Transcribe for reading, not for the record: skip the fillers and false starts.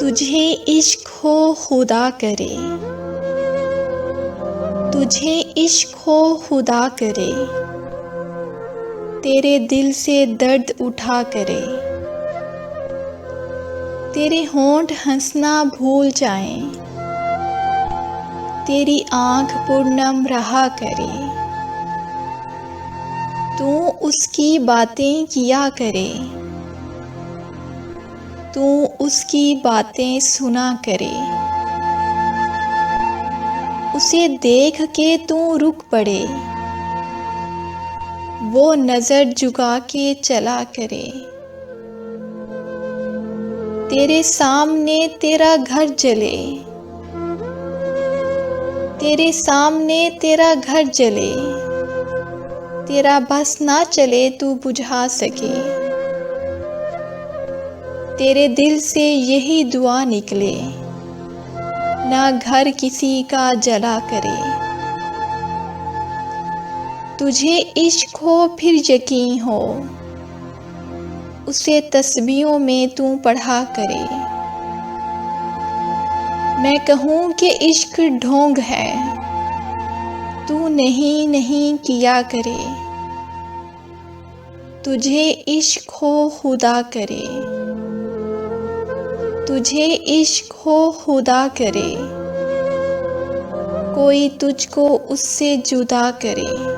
तुझे इश्क हो खुदा करे, तुझे इश्क हो खुदा करे, तेरे दिल से दर्द उठा करे, तेरे होंठ हंसना भूल जाएं, तेरी आँख पूर्णम रहा करे, तू उसकी बातें किया करे, तू उसकी बातें सुना करे, उसे देख के तू रुक पड़े, वो नज़र झुका के चला करे, तेरे सामने तेरा घर जले, तेरे सामने तेरा घर जले, तेरा बस ना चले तू बुझा सके, तेरे दिल से यही दुआ निकले, ना घर किसी का जला करे। तुझे इश्क हो फिर यकीन हो, उसे तस्बीहों में तू पढ़ा करे। मैं कहूँ कि इश्क ढोंग है, तू नहीं किया करे। तुझे इश्क हो खुदा करे, तुझे इश्क हो खुदा करे, कोई तुझको उससे जुदा करे।